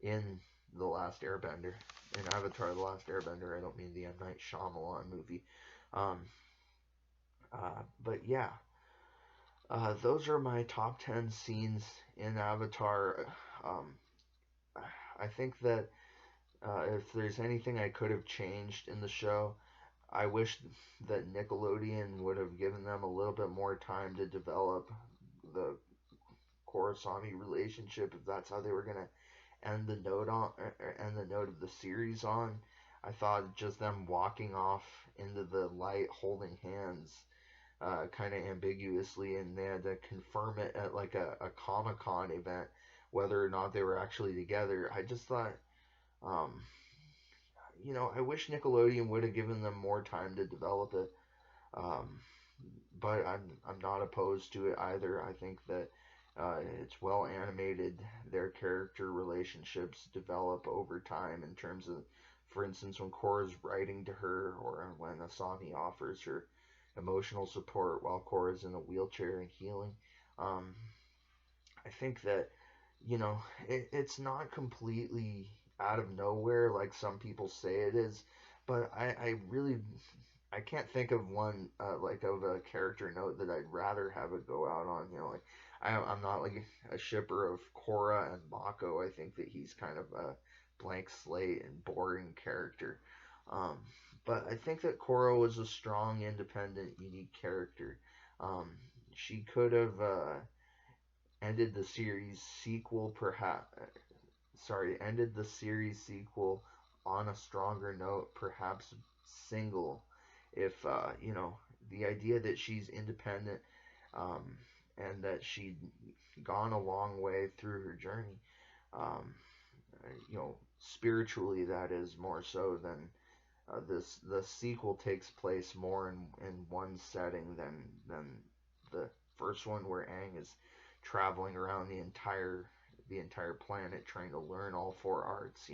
in The Last Airbender. In Avatar: The Last Airbender, I don't mean the M. Night Shyamalan movie. Um, but yeah, those are my top 10 scenes in Avatar. Um, I think that if there's anything I could have changed in the show, I wish that Nickelodeon would have given them a little bit more time to develop the Korrasami relationship, if that's how they were gonna end the note of the series on. I thought just them walking off into the light holding hands, kind of ambiguously, and they had to confirm it at like a Comic Con event whether or not they were actually together. I just thought, um, you know, I wish Nickelodeon would have given them more time to develop it. Um, but I'm not opposed to it either. I think that it's well animated. Their character relationships develop over time in terms of, for instance, when Korra's writing to her, or when Asami offers her emotional support while Korra's in a wheelchair and healing. Um, I think that, you know, it's not completely out of nowhere like some people say it is, but I really, I can't think of one like of a character note that I'd rather have it go out on. You know, like I'm not like a shipper of Korra and Mako. I think that he's kind of a blank slate and boring character. Um, but I think that Korra was a strong, independent, unique character. Um, she could have ended the series sequel, perhaps. Sorry, ended the series sequel on a stronger note, perhaps single, if you know, the idea that she's independent, um, and that she'd gone a long way through her journey, um, you know, spiritually, that is, more so than the sequel takes place more in one setting than the first one where Aang is traveling around the entire planet trying to learn all four arts.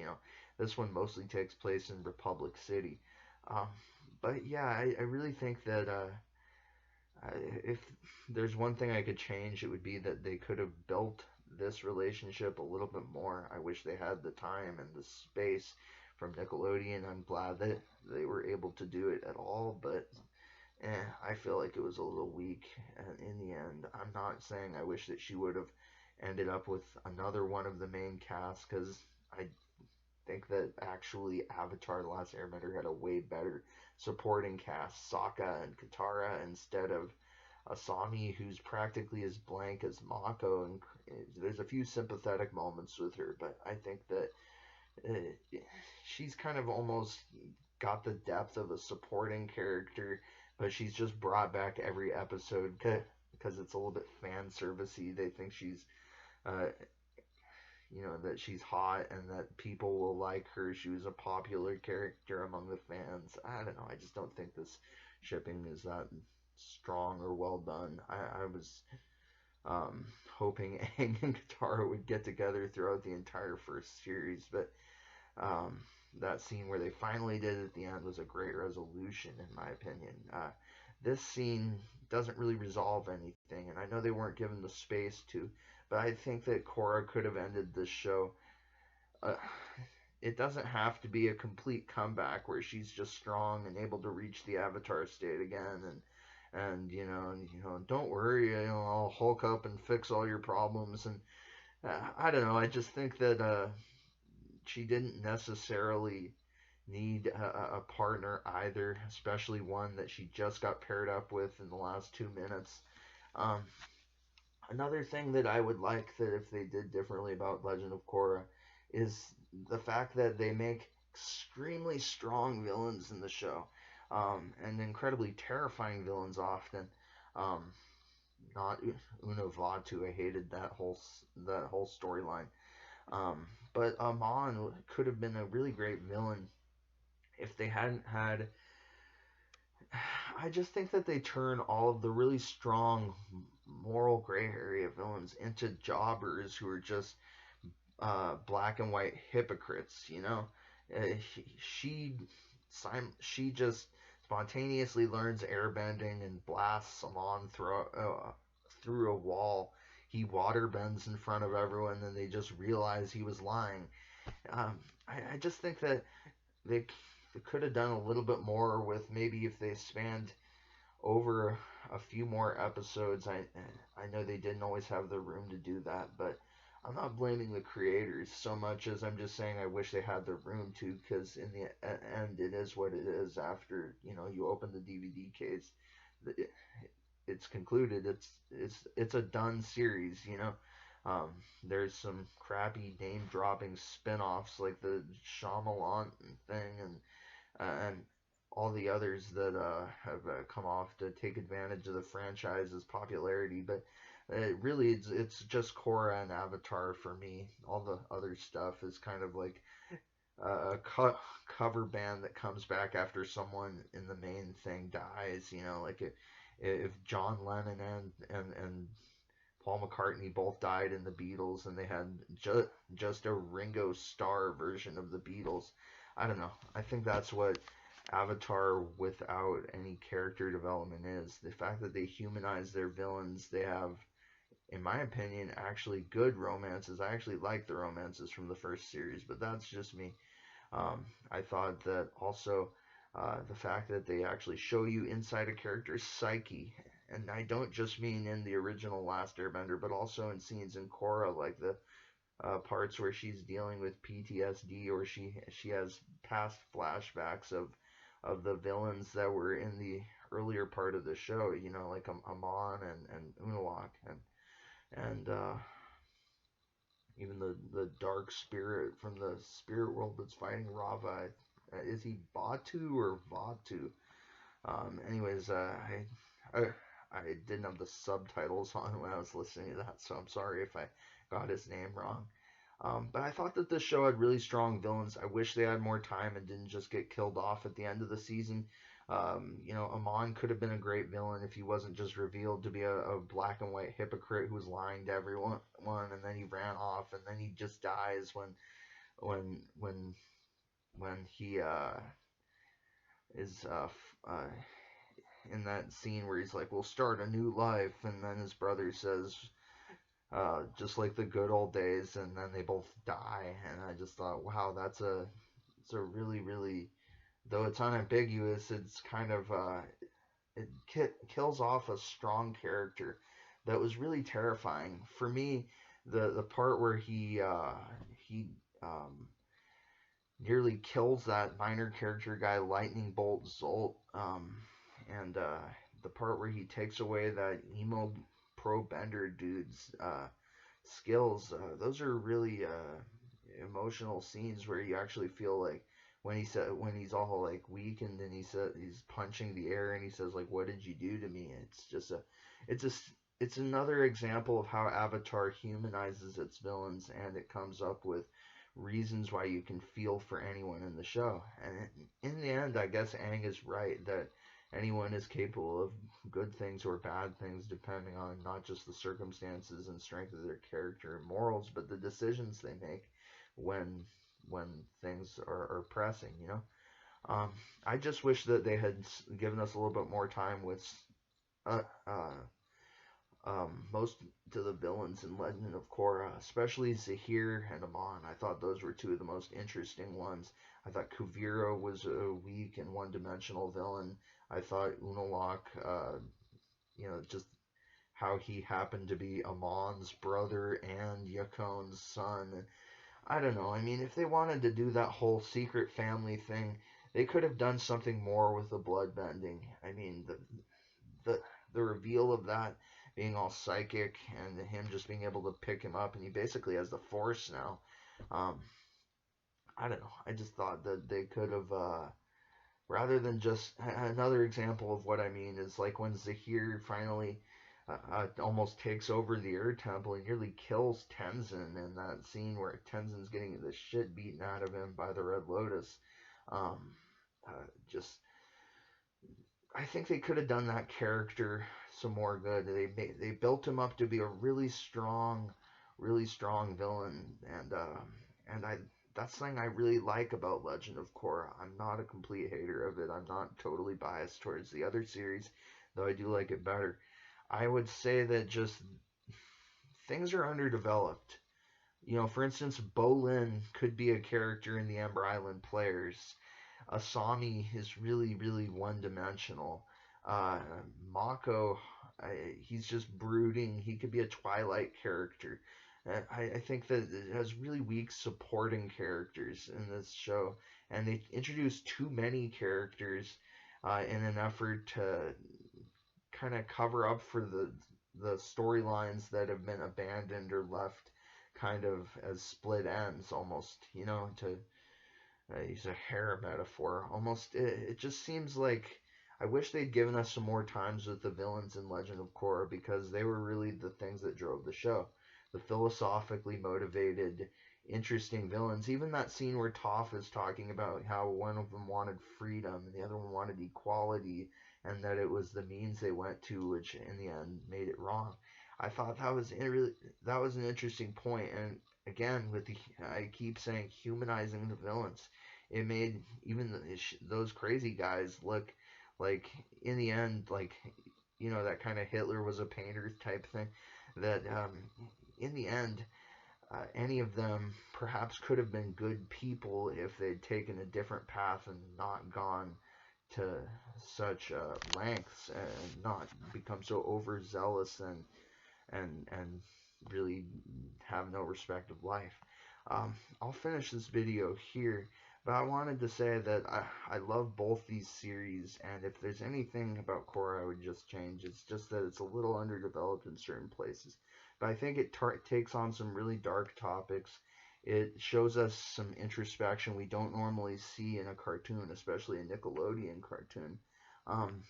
This one mostly takes place in Republic City. Um, but yeah, I really think that if there's one thing I could change, it would be that they could have built this relationship a little bit more. I wish they had the time and the space from Nickelodeon. I'm glad that they were able to do it at all, but I feel like it was a little weak in the end. I'm not saying I wish that she would have ended up with another one of the main cast, because I think that actually Avatar: The Last Airbender had a way better supporting cast, Sokka and Katara, instead of Asami, who's practically as blank as Mako. And there's a few sympathetic moments with her, but I think that she's kind of almost got the depth of a supporting character, but she's just brought back every episode because it's a little bit fan servicey. They think she's uh, that she's hot and that people will like her. She was a popular character among the fans. I don't know. I just don't think this shipping is that strong or well done. I was hoping Aang and Katara would get together throughout the entire first series, but um, that scene where they finally did it at the end was a great resolution, in my opinion. This scene doesn't really resolve anything, and I know they weren't given the space to, but I think that Korra could have ended this show. Uh, it doesn't have to be a complete comeback where she's just strong and able to reach the Avatar state again, and don't worry, I'll Hulk up and fix all your problems. And I don't know. I just think that she didn't necessarily need a partner either, especially one that she just got paired up with in the last 2 minutes. Um, Another thing that I would like that if they did differently about Legend of Korra is the fact that they make extremely strong villains in the show, and incredibly terrifying villains often. Um, Not Unavatu. I hated that whole storyline. But Amon could have been a really great villain if they hadn't had. I just think that they turn all of the really strong moral gray area villains into jobbers who are just black and white hypocrites. She she just spontaneously learns airbending and blasts Amon through a wall. He water bends in front of everyone, and they just realize he was lying. I just think that they, they could have done a little bit more with, maybe if they spanned over a few more episodes. I know they didn't always have the room to do that, but I'm not blaming the creators so much as I'm just saying I wish they had the room to, because in the end it is what it is. After you open the DVD case, it's concluded. It's a done series. Um, there's some crappy name dropping spin-offs like the Shyamalan thing, and all the others that have come off to take advantage of the franchise's popularity. But really, it's just Korra and Avatar for me. All the other stuff is kind of like a cover band that comes back after someone in the main thing dies. Like if John Lennon and Paul McCartney both died in the Beatles, and they had just a Ringo Starr version of the Beatles. I don't know. I think that's what Avatar without any character development is. The fact that they humanize their villains, they have, in my opinion, actually good romances. I actually like the romances from the first series, but that's just me. I thought that also the fact that they actually show you inside a character's psyche, and I don't just mean in the original Last Airbender, but also in scenes in Korra, like the parts where she's dealing with PTSD, or she has past flashbacks of the villains that were in the earlier part of the show, like Amon and Unalaq, and even the dark spirit from the spirit world that's fighting Rava. Is he Batu or Vatu? Anyways, I I didn't have the subtitles on when I was listening to that, so I'm sorry if I got his name wrong. But I thought that this show had really strong villains. I wish they had more time and didn't just get killed off at the end of the season. Amon could have been a great villain if he wasn't just revealed to be a black and white hypocrite who was lying to everyone, and then he ran off, and then he just dies when when when he is in that scene where he's like, "We'll start a new life," and then his brother says, "Just like the good old days," and then they both die, and I just thought, wow, it's a really really, though it's unambiguous, it's kind of it kills off a strong character that was really terrifying for me. The part where he nearly kills that minor character guy, Lightning Bolt Zolt, and the part where he takes away that emo pro bender dude's skills. Those are really emotional scenes where you actually feel like when he's all like weak, and then he's punching the air and he says like, "What did you do to me?" It's just it's a it's another example of how Avatar humanizes its villains, and it comes up with reasons why you can feel for anyone in the show. And in the end, I guess Aang is right that anyone is capable of good things or bad things depending on not just the circumstances and strength of their character and morals, but the decisions they make when when things are pressing. Um, I just wish that they had given us a little bit more time with uh, uh, most of the villains in Legend of Korra, especially Zahir and Amon. I thought those were two of the most interesting ones. I thought Kuvira was a weak and one-dimensional villain. I thought Unalaq, just how he happened to be Amon's brother and Yakon's son. I don't know. I mean, if they wanted to do that whole secret family thing, they could have done something more with the bloodbending. I mean, the the reveal of that being all psychic and him just being able to pick him up, and he basically has the Force now. Um, I don't know. I just thought that they could have, rather than just another example of what I mean is like when Zahir finally almost takes over the Air Temple and nearly kills Tenzin in that scene where Tenzin's getting the shit beaten out of him by the Red Lotus. Um, just I think they could have done that character some more good. They built him up to be a really strong villain, and I that's something I really like about Legend of Korra. I'm not a complete hater of it. I'm not totally biased towards the other series, though I do like it better. I would say that just things are underdeveloped. For instance, Bolin could be a character in the Ember Island Players. Asami is really, really one dimensional. Uh, Mako, he's just brooding. He could be a Twilight character. I think that it has really weak supporting characters in this show, and they introduced too many characters in an effort to kind of cover up for the storylines that have been abandoned or left kind of as split ends almost, to use a hair metaphor. Almost, it just seems like I wish they'd given us some more times with the villains in Legend of Korra because they were really the things that drove the show. The philosophically motivated, interesting villains. Even that scene where Toph is talking about how one of them wanted freedom and the other one wanted equality, and that it was the means they went to which in the end made it wrong. I thought that was an interesting point, and again with the I keep saying humanizing the villains. It made even those crazy guys look like in the end like that kind of Hitler was a painter type thing. That in the end any of them perhaps could have been good people if they'd taken a different path and not gone to such lengths and not become so overzealous and really have no respect of life. I'll finish this video here, but I wanted to say that I love both these series, and if there's anything about Korra I would just change, it's just that it's a little underdeveloped in certain places. But I think it takes on some really dark topics. It shows us some introspection we don't normally see in a cartoon, especially a Nickelodeon cartoon. Um,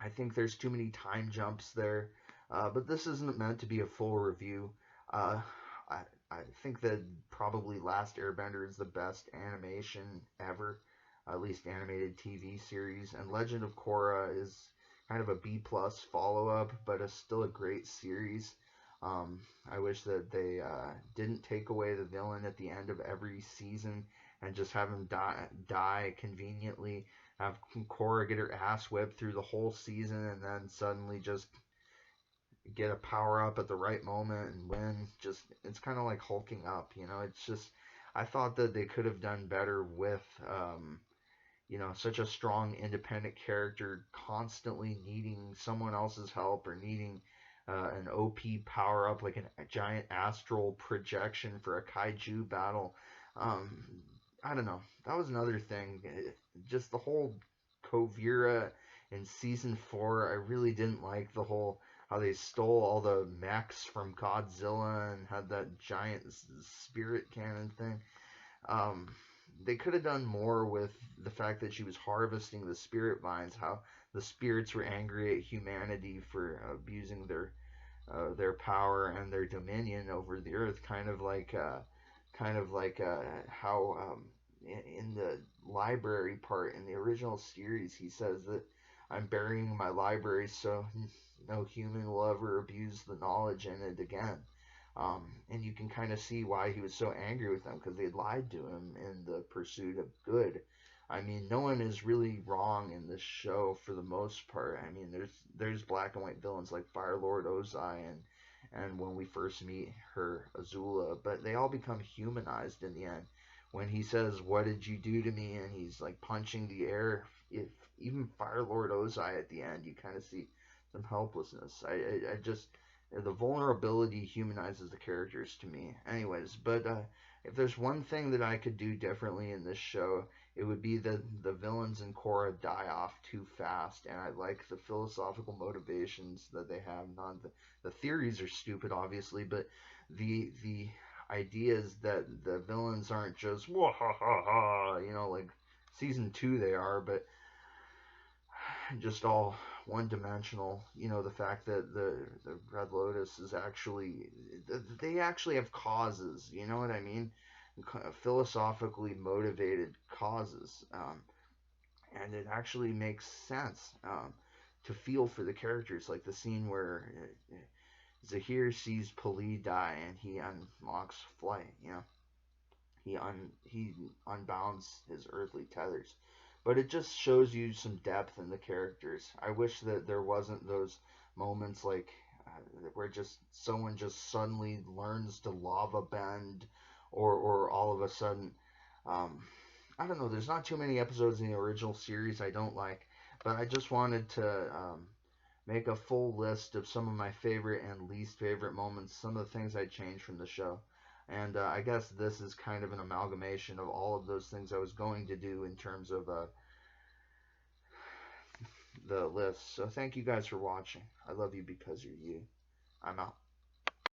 I think there's too many time jumps there, but this isn't meant to be a full review. Uh, I, I think that probably Last Airbender is the best animation ever. at least animated TV series. And Legend of Korra is kind of a B plus follow up, but it's still a great series. I wish that they didn't take away the villain at the end of every season and just have him die conveniently. Have Korra get her ass whipped through the whole season and then suddenly just get a power up at the right moment and win. Just it's kind of like hulking up, you know. It's just I thought that they could have done better with such a strong independent character constantly needing someone else's help or needing an OP power up like a giant astral projection for a kaiju battle. Um, I don't know. That was another thing. Just the whole Kovira in season 4, I really didn't like the whole how they stole all the mechs from Godzilla and had that giant spirit cannon thing. Um, they could have done more with the fact that she was harvesting the spirit vines, how the spirits were angry at humanity for abusing their power and their dominion over the earth, kind of like how in the library part in the original series he says that I'm burying my library so no human will ever abuse the knowledge in it again. And you can kind of see why he was so angry with them because they lied to him in the pursuit of good. I mean, no one is really wrong in this show for the most part. I mean, there's black and white villains like Fire Lord Ozai and when we first meet her Azula, but they all become humanized in the end. When he says, "What did you do to me?" and he's like punching the air, if even Fire Lord Ozai at the end, you kind of see some helplessness. I just the vulnerability humanizes the characters to me. Anyways, but if there's one thing that I could do differently in this show, it would be that the villains in Korra die off too fast, and I like the philosophical motivations that they have. Not the theories are stupid, obviously, but the ideas that the villains aren't just wah ha ha ha, like season 2 they are, but just all one dimensional. The fact that the Red Lotus is actually they actually have causes. You know what I mean? Philosophically motivated causes, and it actually makes sense to feel for the characters. Like the scene where Zahir sees Pali die and he unlocks flight. He unbounds his earthly tethers, but it just shows you some depth in the characters. I wish that there wasn't those moments like where just someone just suddenly learns to lava bend, or all of a sudden, um, I don't know. There's not too many episodes in the original series I don't like, but I just wanted to make a full list of some of my favorite and least favorite moments, some of the things I changed from the show. And I guess this is kind of an amalgamation of all of those things I was going to do in terms of the list. So thank you guys for watching. I love you because you're you. I'm out.